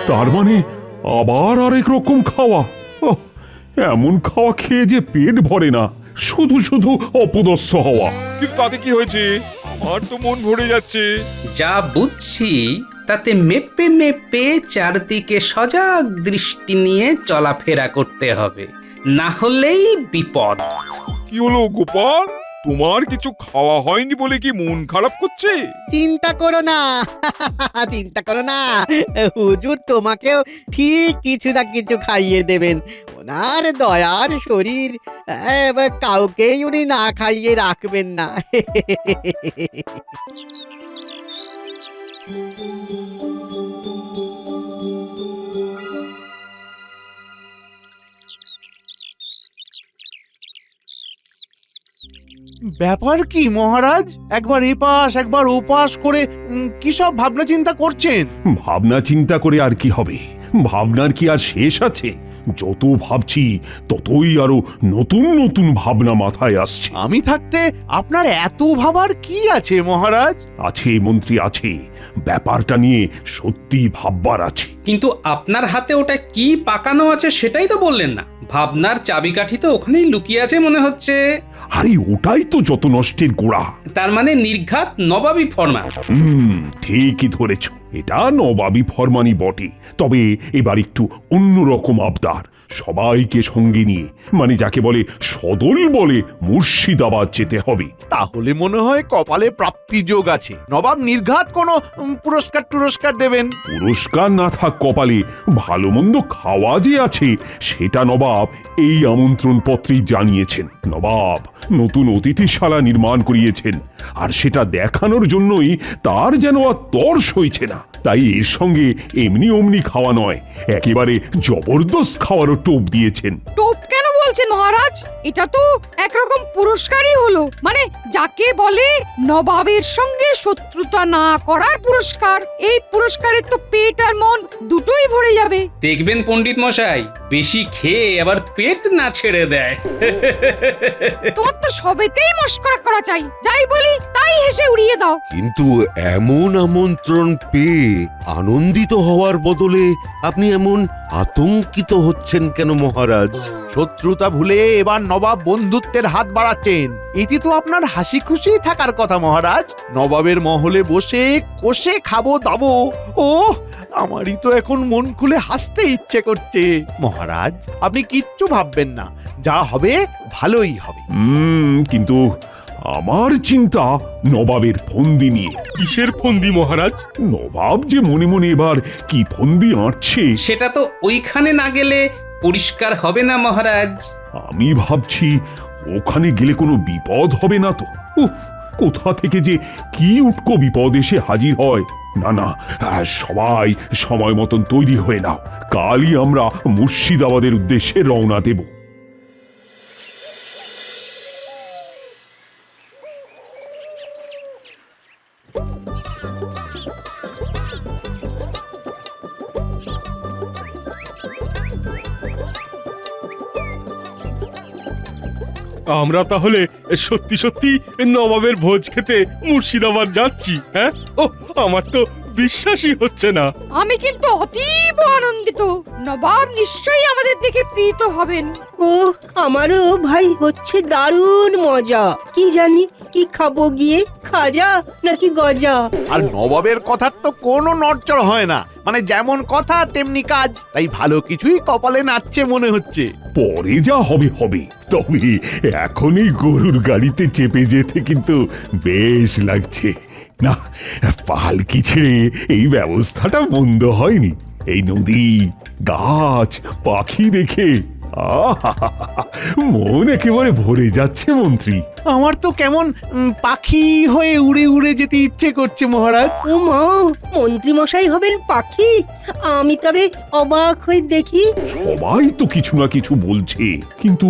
তার মানে আবার আরেক রকম খাওয়া। ওহ, এমন খাওয়া খেয়ে যে পেট ভরে না, শুধু শুধু অপদস্থ হওয়া। কিন্তু তাতে কি হয়েছে? আমার তো মন ভরে যাচ্ছে। যা বুঝছি তাতে মেপে মেপে চারদিকে সজাগ দৃষ্টি নিয়ে চলাফেরা করতে হবে, না হলেই বিপদ। কি হলো গোপাল, তোমার কিছু খাওয়া হয়নি বলে কি মন খারাপ করছে? চিন্তা করো না চিন্তা করো না, হুজুর তোমাকেও ঠিক কিছু না কিছু খাইয়ে দেবেন। ওনার দয়ার শরীর, কাউকেই উনি না খাইয়ে রাখবেন না। ব্যাপার কি মহারাজ, একবার এপাশ একবার ওপাশ করে কি সব ভাবনা চিন্তা করছেন? ভাবনা চিন্তা করে আর কি হবে? ভাবনার কি আর শেষ আছে? যত ভাবছি ততই আরো নতুন নতুন ভাবনা মাথায় আসছে। আমি থাকতে আপনার এত ভাবার কি আছে মহারাজ? আছে মন্ত্রী, আছে। ব্যাপারটা নিয়ে সত্যি ভাববার আছে। কিন্তু আপনার হাতে ওটা কি পাকানো আছে সেটাই তো বললেন না। ভাবনার চাবিকাঠি তো ওখানেই লুকিয়ে আছে মনে হচ্ছে। আরে ওটাই তো যত নষ্টের গোড়া। তার মানে নির্ঘাত নবাবী ফরমান। ঠিকই ধরেছ, এটা নবাবী ফরমানই বটে। তবে এবার একটু অন্যরকম আবদার। সবাইকে সঙ্গে নিয়ে, মানে যাকে বলে সদল বলে মুর্শিদাবাদ যেতে হবে। তাহলে মনে হয় কপালে প্রাপ্তি যোগ আছে। নবাব নির্ঘাত কোনো পুরস্কার দেবেন। পুরস্কার না থাক কপালে, ভালো মন্দ খাওয়া যে আছে সেটা নবাব এই আমন্ত্রণ পত্রেই জানিয়েছেন। নবাব নতুন অতিথিশালা নির্মাণ করিয়েছেন, আর সেটা দেখানোর জন্যই তার যেন আর তর সইছে না। তাই এর সঙ্গে এমনি অমনি খাওয়া নয়, একেবারে জবরদস্ত খাওয়ারও টোপ দিয়েছেন। টোপ কেন বলছেন মহারাজ? এটা তো একরকম পুরস্কারই হলো, মানে যাকে বলে নবাবের সঙ্গে শত্রুতা না করার পুরস্কার। এই পুরস্কারে তো পেট আর মন দুটোই ভরে যাবে। দেখবেন পণ্ডিত মশাই, বেশি খেয়ে আবার পেট না ছেড়ে দেয়। তোমার তো সবেতেই মস্করা করা চাই, যাই বলি তাই হেসে উড়িয়ে দাও। কিন্তু এমন আমন্ত্রণ পেয়ে আনন্দিত হওয়ার বদলে আপনি এমন আতঙ্কিত হচ্ছেন কেন মহারাজ? শত্রুতা ভুলে এবার নবাব বন্ধুত্বের হাত বাড়াচ্ছেন, এতে তো আপনার হাসি খুশি থাকার কথা মহারাজ। নবাবের মহলে বসে কষে খাবো দাবো, ও আমারই তো এখন মন খুলে হাসতে ইচ্ছে করছে। মহারাজ আপনি কিচ্ছু ভাববেন না, যা হবে ভালোই হবে। কিন্তু আমার চিন্তা নবাবের ফন্দি নিয়ে। কিসের ফন্দি মহারাজ? নবাব যে মনে মনে এবার কি ফন্দি আঁটছে সেটা তো ওইখানে না গেলে পরিষ্কার হবে না মহারাজ। আমি ভাবছি ওখানে গেলে কোনো বিপদ হবে না তো? কোথা থেকে যে কি উটকো বিপদ এসে হাজির হয়। না না, সবাই সময় মতন তৈরি হয়ে নাও, কালই আমরা মুর্শিদাবাদের উদ্দেশ্যে রওনা দেব। আমরা তাহলে সত্যি সত্যি নবাবের ভোজ খেতে মুর্শিদাবাদ যাচ্ছি? হ্যাঁ, ও আমার তো বিশ্বাসই হচ্ছে না। আমি কিন্তু অতীব আনন্দিত। নবাব নিশ্চয়ই আমাদের দেখে প্রীত হবেন। ও আমারও ভাই হচ্ছে দারুণ মজা। কি জানি কি খাবো গিয়ে, খাজা নাকি গজা? আর নবাবের কথার তো কোনো নড়চড় হয় না, মানে যেমন কথা তেমনি কাজ। তাই ভালো কিছুই কপালে নাচছে মনে হচ্ছে। পরে যা হবে হবে, তবে এখনই গরুর গাড়িতে চেপে যেতে কিন্তু বেশ লাগছে। না, পালকি ছেড়ে এই ব্যবস্থাটা মন্দ হয়নি। এই নদী, গাছ, পাখি দেখে মন একেবারে ভরে যাচ্ছে মন্ত্রী। আমার তো কেমন পাখি হয়ে উড়ে উড়ে যেতে ইচ্ছে করছে মহারাজ। ও মা, মন্ত্রী মশাই হবেন পাখি? আমি তবে অবাক হয়ে দেখি। সবাই তো কিছু না কিছু বলছে, কিন্তু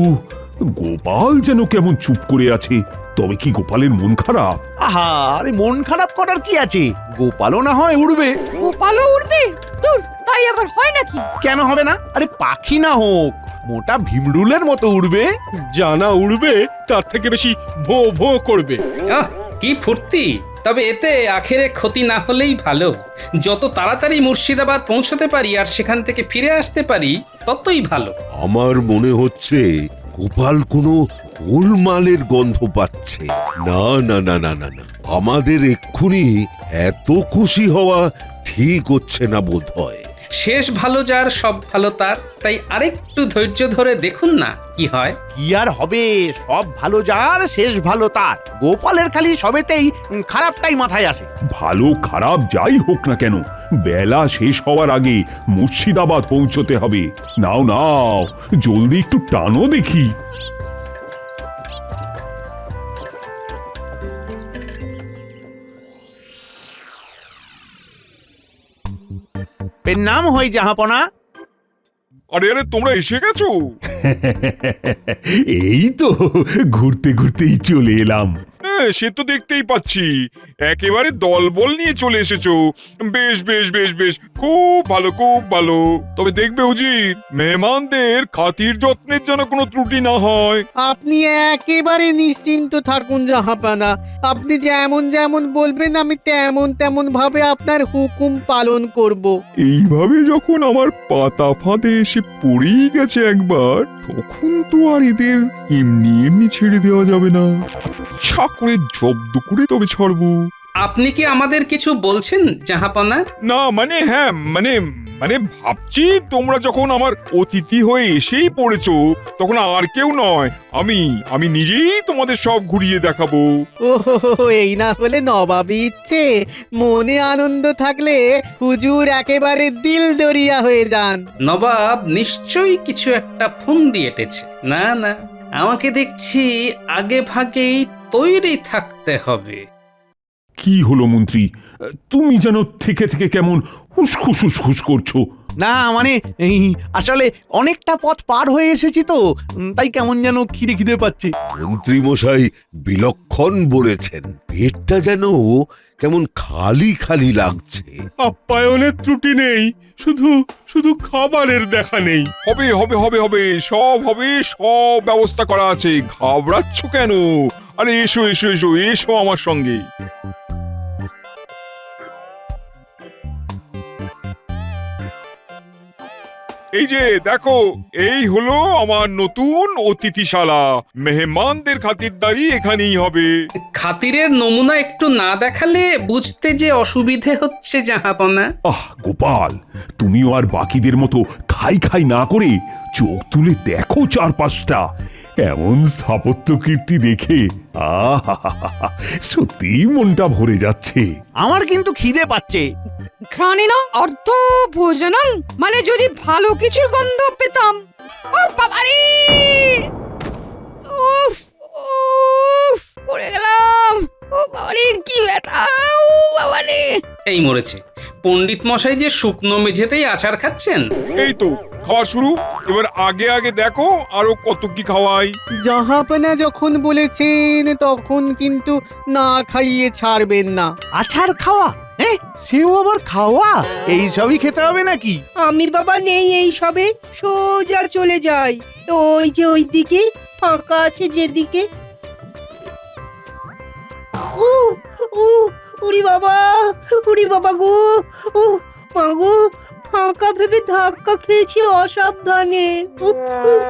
গোপাল যেন কেমন চুপ করে আছে। তবে কি গোপালের মন খারাপ? আহা, আরে মন খারাপ করার কি আছে? গোপালও না হয় উড়বে। গোপালও উঠবে? দূর, তাই আবার হয় নাকি? কেন হবে না? আরে পাখি না হোক, মোটা ভীমরুলের মতো উড়বে। জানা উড়বে তার থেকে বেশি ভো ভো করবে। কি ফুর্তি! তবে এতে আখেরে ক্ষতি না হলেই ভালো। যত তাড়াতাড়ি মুর্শিদাবাদ পৌঁছতে পারি আর সেখান থেকে ফিরে আসতে পারি ততই ভালো। আমার মনে হচ্ছে গোপাল কোনো গোলমালের গন্ধ পাচ্ছে। না না না না না না, আমাদের এক্ষুনি এত খুশি হওয়া ঠিক হচ্ছে না বোধ হয়। শেষ ভালো যার সব ভালো তার, তাই আরেকটু ধৈর্য ধরে দেখুন না কি হয়। কি আর হবে, সব ভালো যার শেষ ভালো তার। গোপালের খালি সবেতেই খারাপটাই মাথায় আসে। ভালো খারাপ যাই হোক না কেন, বেলা শেষ হওয়ার আগে মুর্শিদাবাদ পৌঁছতে হবে। নাও নাও, জলদি একটু টানো দেখি। এর নাম হয় জাহাপনা। আরে আরে তোমরা এসে গেছো? এই তো ঘুরতে ঘুরতেই চলে এলাম। হ্যাঁ, সে তো দেখতেই পাচ্ছি, একেবারে দলবল নিয়ে চলে এসেছো। বেশ বেশ বেশ বেশ, খুব ভালো খুব ভালো। তবে দেখবে উজির, মেহমানদের খাতির যত্নের যেন কোনো ত্রুটি না হয়। আপনি একেবারে নিশ্চিন্ত থাকুন জাহাপানা। আপনি যেমন যেমন বলবেন আমি তেমন তেমন ভাবে আপনার হুকুম পালন করব। এইভাবে যখন আমার পাতা ফাঁদে এসে পড়েই গেছে একবার, তখন তো আর এদের এমনি এমনি ছেড়ে দেওয়া যাবে না। ইচ্ছা করে জব্দ করে তবে ছাড়বো। আপনি কি আমাদের কিছু বলছেন জাহাপনা? না মানে হ্যাঁ, মানে মানে ভাবছি তোমরা যখন আমার অতিথি হয়ে এসেই পড়েছো, তখন আর কেউ নয়, আমি নিজেই তোমাদের সব ঘুরিয়ে দেখাবো। ও এই না হলে নবাবী ইচ্ছে। মনে আনন্দ থাকলে হুজুর একেবারে দিল দরিয়া হয়ে যান। নবাব নিশ্চয়ই কিছু একটা ফন্দি এঁটেছে। না না, আমাকে দেখছি আগে ভাগেই তৈরি থাকতে হবে। কি হলো মন্ত্রী, তুমি যেন থেকে থেকে কেমন উসখুস উসখুস করছো? না মানে আসলে অনেকটা পথ পার হয়ে এসেছি তো, তাই কেমন যেন খিদে খিদে পাচ্ছে। মন্ত্রী মশাই বিলক্ষণ বলেছেন, পেটটা যেন কেমন খালি খালি লাগছে। আপ্যায়নের ত্রুটি নেই, শুধু শুধু খাবারের দেখা নেই। হবে হবে হবে হবে, সব হবে, সব ব্যবস্থা করা আছে। ঘাবড়াচ্ছ কেন? আরে এসো এসো এসো এসো আমার সঙ্গে। এই যে দেখো, এই হলো আমার নতুন অতিথিশালা। মেহমানদের খাতিরদারি এখানেই হবে। খাতিরের নমুনা একটু না দেখালে বুঝতে যে অসুবিধে হচ্ছে জাহাপনা। আহ গোপাল, তুমিও আর বাকিদের মতো খাই খাই না করে চোখ তুলে দেখো চারপাশটা। এমন স্থাপত্য কীর্তি দেখে সত্যি মনটা ভরে যাচ্ছে। আমার কিন্তু খিদে পাচ্ছে। ঘ্রাণেন অর্ধ ভোজনং, মানে যদি ভালো কিছুর গন্ধ পেতাম। ও বাবারে, উফ উফ, পড়ে গেলাম। ও বাবারে, কি ব্যথা! ও বাবারে। এই মরেছে, পণ্ডিত মশাই যে শুকনো মেঝেতেই আছাড় খাচ্ছেন। এই তো খাওয়া শুরু। এবার আগে আগে দেখো আরো কত কি খাওয়াই। জাহাপানা যখন বলেছেন তখন কিন্তু না খাইয়ে ছাড়বেন না। আছাড় খাওয়া? সেও আবার খাওয়া? এই সবই খেতে হবে নাকি? আমি বাবা নেই এই সবে, সোজা চলে যাই। ওই যে ওই দিকে ফাঁকা আছে যেদিকে। উ উ উড়ি বাবা গো, ও মা গো, ফাঁকা ভেবে ধাক্কা খেয়েছি অসাবধানে।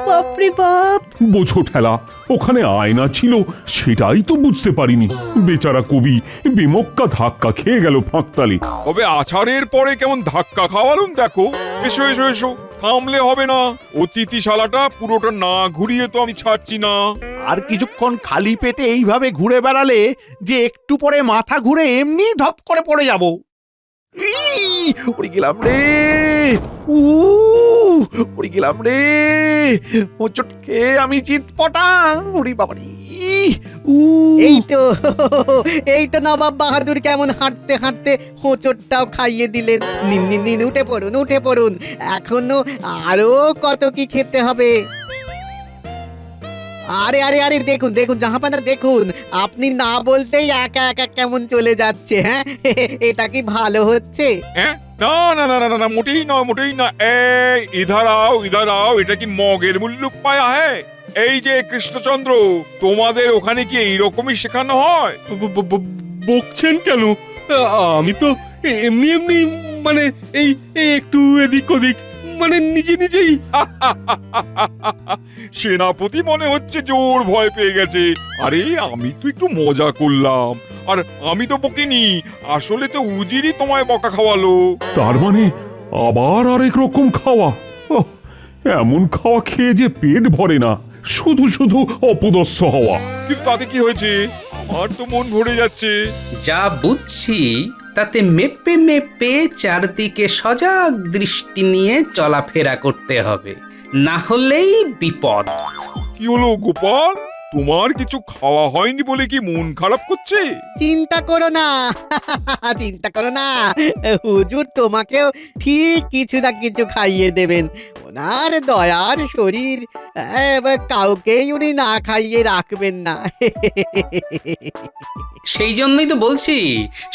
বাপরে বাপ। বোঝো ঠেলা, ওখানে আয়না ছিল সেটাই তো বুঝতে পারিনি। বেচারা কবি বেমক্কা ধাক্কা খেয়ে গেল ফাঁকতালে। তবে আছাড়ের পরে কেমন ধাক্কা খাওয়ালুম দেখো। এসো এসো এসো, থামলে হবে না। অতিথিশালাটা পুরোটা না ঘুরিয়ে তো আমি ছাড়ছি না। আর কিছুক্ষণ খালি পেটে এইভাবে ঘুরে বেড়ালে যে একটু পরে মাথা ঘুরে এমনি ধপ করে পড়ে যাব। পড়ে গেলাম রে, পড়ে গেলাম রে, হোঁচট খেয়ে আমি চিৎপটাং। উড়ি বাবারি। এই তো নবাব বাহাদুর কেমন হাঁটতে হাঁটতে হোঁচটটাও খাইয়ে দিলেন। নিন নিন নিন, উঠে পড়ুন উঠে পড়ুন, এখনো আরো কত কি খেতে হবে। আরে আরে আরে, দেখুন দেখুন জাহাপানা, দেখুন আপনি না বলতেই একা একা কেমন চলে যাচ্ছে। হ্যাঁ, এটা কি ভালো হচ্ছে? হ্যাঁ, না না না না না, মোটেই না মোটেই না। এই ইধার আও, এটা কি মগের মুল্লুক পায়া হ্যাঁ? এই যে কৃষ্ণচন্দ্র, তোমাদের ওখানে কি এইরকমই শেখানো হয়? বকছেন কেন? আমি তো এমনি এমনি মানে এই এই একটু এদিক ওদিক মানে নিজে নিজেই। সেনাপতি মনে হচ্ছে জোর ভয় পেয়ে গেছে। আরে আমি তো একটু মজা করলাম, আর আমি তো বকিনি, আসলে তো উজিরই তোমায় বকা খাওয়ালো। তার মানে আবার আরেক রকম খাওয়া? ওহ, এমন খাওয়া খেয়ে যে পেট ভরে না, শুধু শুধু অপদস্থ হওয়া। কিন্তু তাতে কি হয়েছে? আমার তো মন ভরে যাচ্ছে। যা বুঝছি তাতে মেপে মেপে চারদিকে সজাগ দৃষ্টি নিয়ে চলাফেরা করতে হবে, না হলেই বিপদ। কি হলো গোপাল, তোমার কিছু খাওয়া হয়নি বলে কি মন খারাপ করছে? চিন্তা করো না, চিন্তা করো না, হুজুর তোমাকেও ঠিক কিছু না কিছু খাইয়ে দেবেন। ওনার দয়ার শরীর, কাউকেই উনি না খাইয়ে রাখবেন না। সেই জন্যই তো বলছি,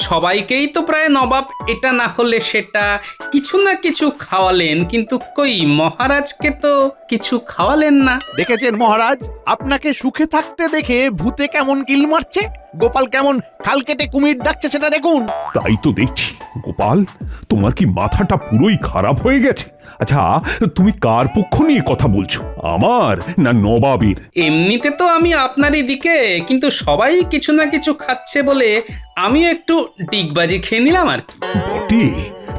সবাইকেই তো প্রায় নবাব এটা না হলে সেটা কিছু না কিছু খাওয়ালেন, কিন্তু কই মহারাজকে তো কিছু খাওয়ালেন না। দেখেছেন মহারাজ, আপনাকে সুখে থাকতে দেখে ভূতে কেমন কিল মারছে, গোপাল কেমন খাল কেটে কুমির ডাকছে সেটা দেখুন। তাই তো দেখছি। গোপাল, তোমার কি মাথাটা পুরোই খারাপ হয়ে গেছে? আচ্ছা, তুমি কার পক্ষ নিয়ে কথা বলছো, আমার না নবাবের? এমনিতে তো আমি আপনারই দিকে, কিন্তু সবাই কিছু না কিছু খাচ্ছে বলে আমিও একটু ডিগবাজি খেয়ে নিলাম আর কি। বটে,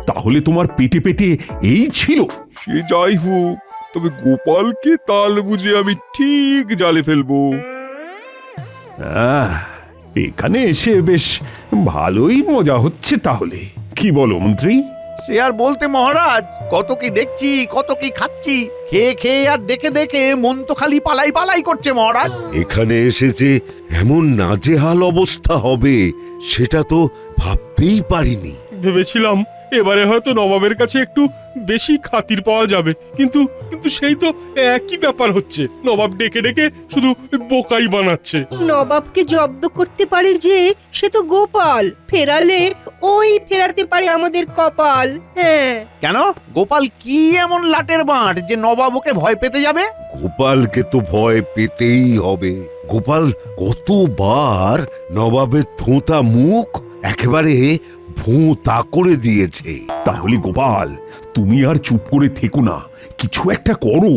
তাহলে তোমার পেটে পেটে এই ছিল? সে যাই হোক, তবে গোপালকে তাল বুঝে আমি ঠিক জালে ফেলবো। আহ, এখানে এসে বেশ ভালোই মজা হচ্ছে তাহলে, কি বলো মন্ত্রী? সে আর বলতে মহারাজ, কত কি দেখছি, কত কি খাচ্ছি, খেয়ে খেয়ে আর দেখে দেখে মন তো খালি পালাই পালাই করছে মহারাজ। এখানে এসে যে এমন নাজেহাল অবস্থা হবে সেটা তো ভাবতেই পারিনি। ভেবেছিলাম এবারে হয়তো নবাবের কাছে একটু বেশি খাতির পাওয়া যাবে, কিন্তু কিন্তু সেই তো একই ব্যাপার হচ্ছে, নবাব ডেকে ডেকে শুধু বোকাই বানাচ্ছে। নবাবকে জব্দ করতে পারে যে সে তো গোপাল, ফেরালে ওই ফেরাতে পারে আমাদের কপাল। হ্যাঁ, কেন গোপাল কি এমন লাটের বাঁট যে নবাব ওকে ভয় পেতে যাবে? গোপালকে তো ভয় পেতেই হবে। গোপাল কতবার নবাবের থোঁতা মুখ একেবারে ভোঁতা করে দিয়েছে। তাহলে গোপাল, তুমি আর চুপ করে থেকো না, কিছু একটা করো।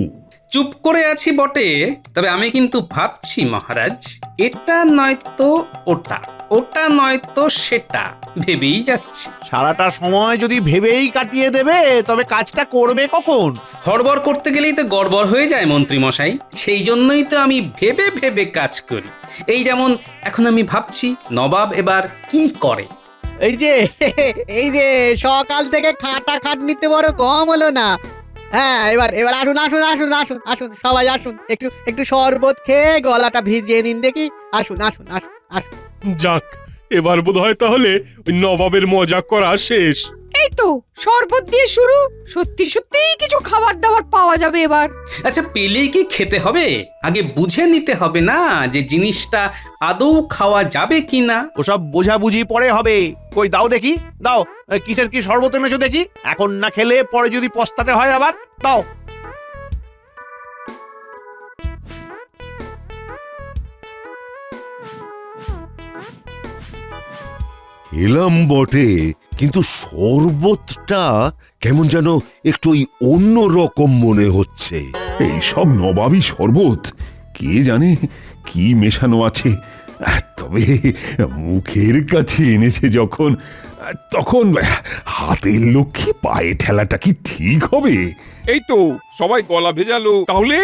চুপ করে আছি বটে, তবে আমি কিন্তু ভাবছি মহারাজ, এটা নয়তো ওটা, ওটা নয়তো সেটা, ভেবেই যাচ্ছি। সারাটা সময় যদি ভেবেই কাটিয়ে দেবে তবে কাজটা করবে কখন? হড়বড় করতে গেলেই তো গড়বড় হয়ে যায় মন্ত্রী মশাই, সেই জন্যই তো আমি ভেবে ভেবে কাজ করি। এই যেমন এখন আমি ভাবছি নবাব এবার কি করে। এই যে সকাল থেকে খাটা খাটনিতে বড় কম হলো না। হ্যাঁ, এবার এবার আসুন আসুন আসুন আসুন আসুন, সবাই আসুন, একটু একটু শরবত খেয়ে গলাটা ভিজিয়ে নিন দেখি। আসুন আসুন আসুন আসুন। যাক, এবার বোধহয় তাহলে ওই নবাবের মজা করা শেষ। এই তো শরবত দিয়ে শুরু, সত্যি সত্যিই কিছু খাবার দাবার পাওয়া যাবে এবার। আচ্ছা, পেলেই কি খেতে হবে? আগে বুঝে নিতে হবে না যে জিনিসটা আদৌ খাওয়া যাবে কি না। ওসব বোঝাবুঝি পরে হবে। কই দাও দেখি, দাও, কিসের কি শরবত এনেছো দেখি, এখন না খেলে পরে যদি পস্তাতে হয় আবার, দাও। এলাম বটে, কিন্তু শরবতটা কেমন যেন একটু ওই অন্য রকম মনে হচ্ছে। এই সব নবাবী শরবত, কে জানে কি মেশানো আছে। তবে মুখের কাছে এনেছে যখন, তখন হাতের লক্ষ্মী পায়ে ঠেলাটা কি ঠিক হবে? এই তো সবাই গলা ভেজালো, তাহলে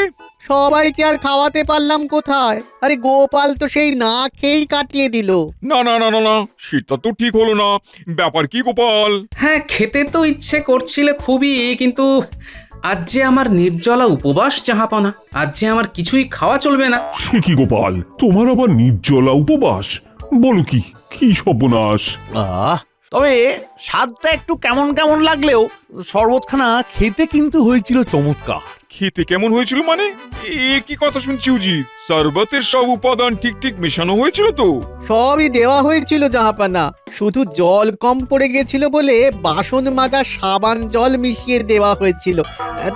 সবাইকে আর খাওয়াতে পারলাম কোথায়? আরে গোপাল তো সেই না খেয়েই কাটিয়ে দিল। না না না না না, সেটা তো ঠিক হলো না। ব্যাপার কি গোপাল? হ্যাঁ, খেতে তো ইচ্ছে করছিল খুবই, কিন্তু আজ যে আমার নির্জলা উপবাস জাহাপনা, আজ যে আমার কিছুই খাওয়া চলবে না। সে কি গোপাল, তোমার আবার নির্জলা উপবাস? বলো কি, কি সর্বনাশ! তবে স্বাদটা একটু কেমন কেমন লাগলেও শরবতখানা খেতে কিন্তু হয়েছিল চমৎকার। খেতে কেমন হয়েছিল মানে? কি কথা শুনছি উজির? শরবতের সব উপাদান ঠিক ঠিক মেশানো হয়েছিল তো? সবই দেওয়া হয়েছিল জাহাপানা, শুধু জল কম পড়ে গেছিল বলে বাসন মাজা সাবান জল মিশিয়ে দেওয়া হয়েছিল।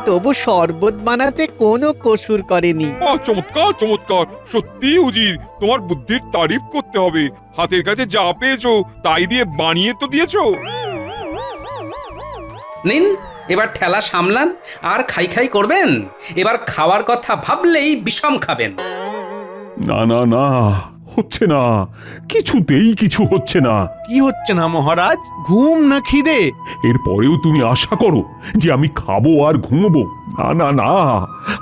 তবু শরবত বানাতে কোনো কসুর করেনি। চমৎকার চমৎকার, সত্যি উজির, তোমার বুদ্ধির তারিফ করতে হবে। হাতের কাছে যা পেয়েছো তাই দিয়ে বানিয়ে তো দিয়েছো। নিন, এবার ঠেলা সামলান আর খাই খাই করবেন। এবার খাওয়ার কথা ভাবলেই বিষম খাবেন। না না না, হচ্ছে না, কিছুতেই কিছু হচ্ছে না। কি হচ্ছে না মহারাজ? ঘুম না খিদে? এরপরেও তুমি আশা করো যে আমি খাবো আর ঘুমবো? না না না,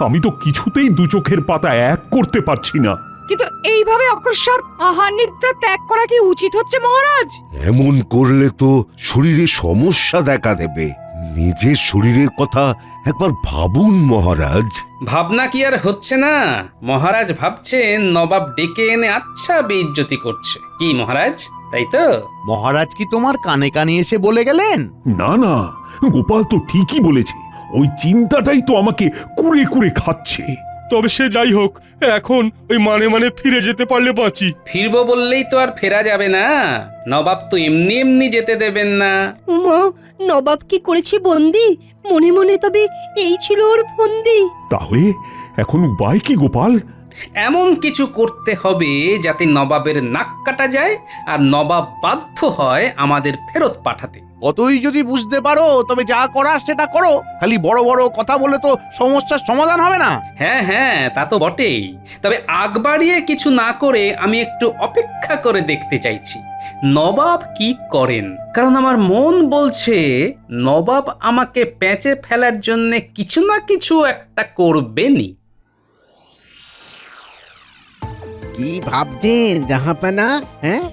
আমি তো কিছুতেই দু চোখের পাতা এক করতে পারছি না। কিন্তু এইভাবে অকস্মাৎ আহার নিদ্রা ত্যাগ করা কি উচিত হচ্ছে মহারাজ? এমন করলে তো শরীরে সমস্যা দেখা দেবে। নিজের শরীরের কথা একবার ভাবুন মহারাজ। ভাবনা কি আর হচ্ছে না? মহারাজ ভাবছেন নবাব ডেকে এনে আচ্ছা বেইজ্জতি করছে। কি মহারাজ, তাই তো? মহারাজ কি তোমার কানে কানে এসে বলে গেলেন? না না, গোপাল তো ঠিকই বলেছে, ওই চিন্তাটাই তো আমাকে কুড়ে কুড়ে খাচ্ছে। তবে সে যাই হোক, এখন ওই মানে মানে ফিরে যেতে পারলে বাঁচি। ফিরবো বললেই তো আর ফেরা যাবে না। নবাব তো এমনি এমনি যেতে দেবেন না। মা, নবাব কি করেছে বন্দি? মনে মনে তবে এই ছিল ওর ফন্দি। তাহলে এখন উপায় কি গোপাল? এমন কিছু করতে হবে যাতে নবাবের নাক কাটা যায় আর নবাব বাধ্য হয় আমাদের ফেরত পাঠাতে। কতই যদি বুঝতে পারো তবে যা করার সেটা করো। খালি বড় বড় কথা বলে তো সমস্যার সমাধান হবে না। হ্যাঁ হ্যাঁ, তা তো বটেই। তবে আগ বাড়িয়ে কিছু না করে আমি একটু অপেক্ষা করে দেখতে চাইছি নবাব কি করেন। কারণ আমার মন বলছে নবাব আমাকে প্যাঁচে ফেলার জন্য কিছু না কিছু একটা করবেনই। কি ভাবছেন জাহাপানা? হ্যাঁ,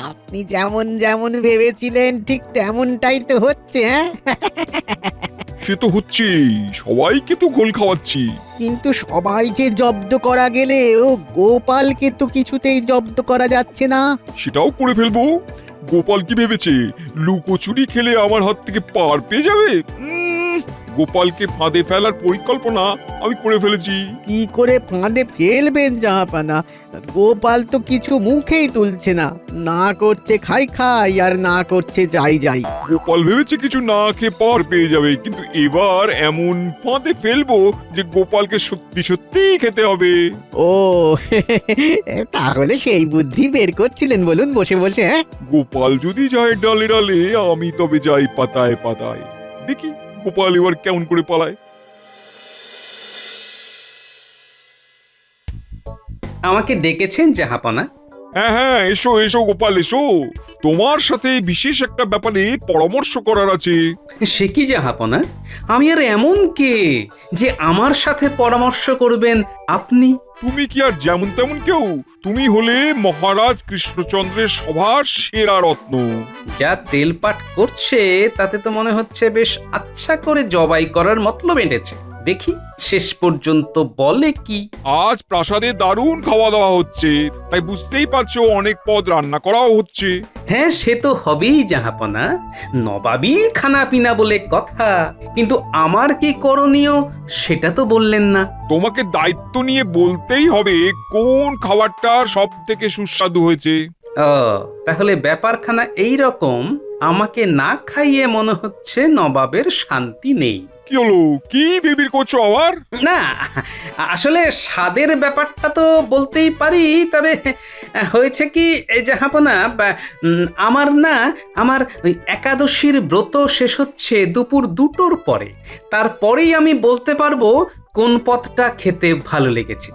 আপনি যেমন যেমন ভেবেছিলেন ঠিক তেমনটাই তো হচ্ছে। হ্যাঁ, সে তো হচ্ছেই, সবাইকে তো গোল খাওয়াচ্ছি। কিন্তু সবাইকে জব্দ করা গেলে ও গোপালকে তো কিছুতেই জব্দ করা যাচ্ছে না। সেটাও করে ফেলবো। গোপাল কি ভেবেছে লুকোচুরি খেলে আমার হাত থেকে পার পেয়ে যাবে? গোপালকে ফাঁদে ফেলার পরিকল্পনা আমি করে ফেলেছি। কি করে ফাঁদে ফেলবেন জাহাপানা? গোপাল তো কিছু মুখেই তুলছে না, না করছে খাই খাই আর না করছে যাই যাই। গোপাল ভেবেছে কিছু না খেয়ে পার পেয়ে যাবে, কিন্তু এবার এমন ফাঁদে ফেলবো যে গোপালকে সত্যি সত্যি খেতে হবে। ও, তাহলে সেই বুদ্ধি বের করছিলেন বলুন বসে বসে? হ্যাঁ, গোপাল যদি যায় ডালে ডালে, আমি তবে যাই পাতায় পাতায়। দেখি গোপাল এবার কেমন করে পালায়। আমাকে ডেকেছেন জাহাপনা? হ্যাঁ হ্যাঁ, এসো এসো গোপাল এসো, তোমার সাথে বিশেষ একটা ব্যাপারে পরামর্শ করার আছে। সে কি জাহাপনা? আমি আর এমন কে যে আমার সাথে পরামর্শ করবেন আপনি? তুমি কি আর যেমন তেমন কেউ? তুমি হলে মহারাজ কৃষ্ণচন্দ্রের সভার সেরা রত্ন। যা তেলপাট করছে তাতে তো মনে হচ্ছে বেশ আচ্ছা করে জবাই করার মতলব এঁটেছে। দেখি শেষ পর্যন্ত বলে কি। আজ প্রাসাদে দারুণ খাওয়া দাওয়া হচ্ছে, তাই বুঝতেই পারছো অনেক পদ রান্না করাও হচ্ছে। হ্যাঁ, সে তো হবেই জাহাপনা, নবাবই খানা পিনা বলে কথা। কিন্তু আমার কি করণীয় সেটা তো বললেন না। তোমাকে দায়িত্ব নিয়ে বলতেই হবে কোন খাবারটা সব থেকে সুস্বাদু হয়েছে। ও, তাহলে ব্যাপারখানা এই রকম। আমাকে না খাইয়ে মনে হচ্ছে নবাবের শান্তি নেই। কি হলো, কি বিড়বিড় করছো আবার? না, আসলে স্বাদের ব্যাপারটা তো বলতেই পারি। তবে হয়েছে কি জাহাপনা, আমার ওই একাদশীর ব্রত শেষ হচ্ছে দুপুর 2টোর পরে। তারপরেই আমি বলতে পারবো কোন পদটা খেতে ভালো লেগেছে।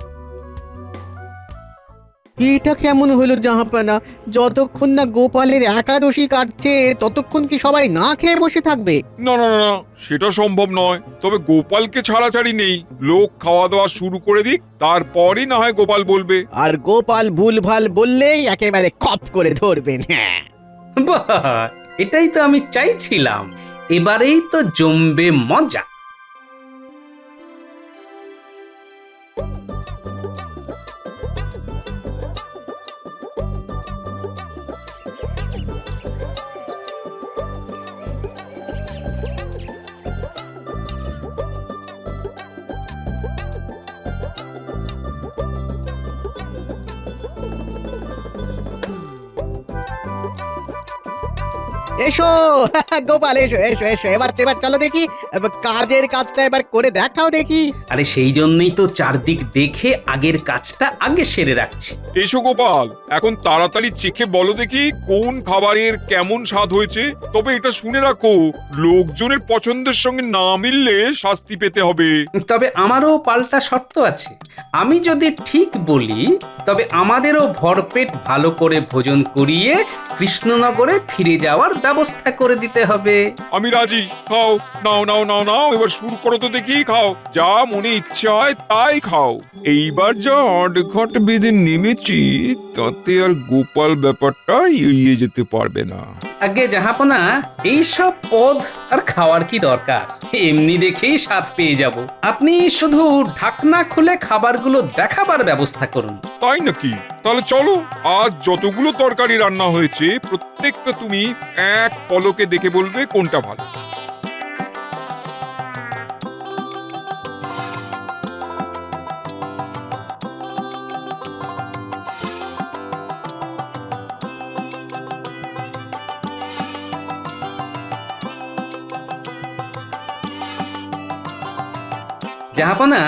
এটা কেমন হলো জাহাপানা? যতক্ষণ না গোপালের একাদশী কাটছে ততক্ষণ কি সবাই না খেয়ে বসে থাকবে? না না না, সেটা সম্ভব নয়। তবে গোপালকে ছাড়াছাড়ি নেই, লোক খাওয়া দাওয়া শুরু করে দিক, তারপরই না হয় গোপাল বলবে। আর গোপাল ভুলভাল বললেই একেবারে খপ করে ধরবেন। হ্যাঁ, বাহ, এটাই তো আমি চাইছিলাম। এবারেই তো জমবে মজা। এসো গোপাল, এসো এসো এসো, এবার এবার চলো দেখি, এবার কাজের কাজটা এবার করে দেখাও দেখি। আরে সেই জন্যই তো চারদিক দেখে আগের কাজটা আগে সেরে রাখছি। এসো গোপাল, এখন তাড়াতাড়ি চেখে বলো দেখি কোন খাবারের কেমন স্বাদ হয়েছে। তবে এটা শুনে রাখো, লোকজনের পছন্দের সঙ্গে না মিললে শাস্তি পেতে হবে। তবে আমারও পাল্টা শর্ত আছে। আমি যদি ঠিক বলি তবে আমাদেরও ভরপেট ভালো করে ভোজন করিয়ে কৃষ্ণনগরে ফিরে যাওয়ার ব্যবস্থা করে দিতে হবে। আমি রাজি, খাও, নাও নাও নাও নাও, এবার শুরু করো তো দেখি, খাও, যা মনে ইচ্ছা হয় তাই খাও। এইবার যা আটঘাট বেঁধে নেমেছি তাতে আর গোপাল ব্যাপারটা এড়িয়ে যেতে পারবে না। আগে জাহাপনা, এইসব পদ আর খাওয়ার কি দরকার, এমনি দেখেই স্বাদ পেয়ে যাব। আপনি শুধু ঢাকনা খুলে খাবারগুলো দেখাবার ব্যবস্থা করুন। তাই নাকি? তাহলে চলো, আজ যতগুলো তরকারি রান্না হয়েছে প্রত্যেকটা তুমি এক পলকে দেখে বলবে কোনটা ভালো। জাহাপনা,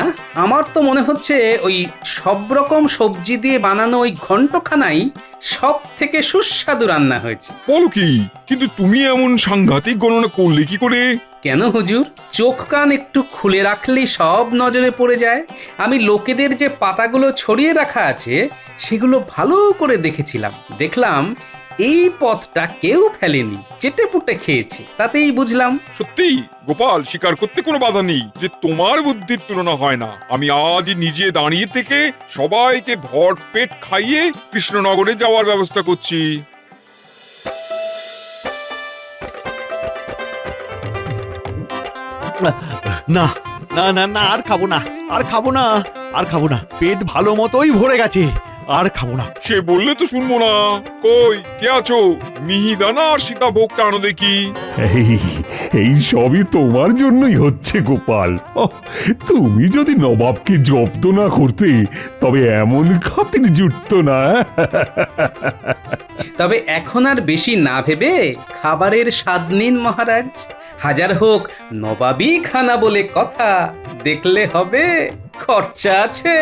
আমার তো মনে হচ্ছে ওই সব রকম সবজি দিয়ে বানানো ওই ঘন্টখানাই সব থেকে সুস্বাদু রান্না হয়েছে। বলো কি? কিন্তু তুমি এমন সাংঘাতিক গণনা করলে কি করে? কেন হুজুর, চোখ কান একটু খুলে রাখলেই সব নজরে পড়ে যায়। আমি লোকেদের যে পাতাগুলো ছড়িয়ে রাখা আছে সেগুলো ভালো করে দেখেছিলাম। দেখলাম এই পথটা কেউ ফেলেনি, চেটে পুটে খেয়েছে, তাতেই বুঝলাম। সত্যি গোপাল, স্বীকার করতে কোনো বাধা নেই যে তোমার বুদ্ধির তুলনা হয় না। আমি আজই নিজে দাঁড়িয়ে থেকে সবাইকে ভরপেট খাইয়ে কৃষ্ণনগরে যাওয়ার ব্যবস্থা করছি। না না না না, আর খাবো না, আর খাবো না, আর খাবো না, পেট ভালো মতোই ভরে গেছে, আর খাবো না। সে বললে তো শুনবো না। কই কে আছো? মিহিদানা আর সীতাভোগটা আনো দেখি। এই সবই তোমার জন্যই হচ্ছে গোপাল। ওহ, তুমি যদি নবাবকে জব্দ না করতে তবে এমন খাতির জুটতো না। তবে এখন আর বেশি না ভেবে খাবারের স্বাদ নিন মহারাজ। হাজার হোক নবাবী খানা বলে কথা, দেখলে হবে খরচা আছে।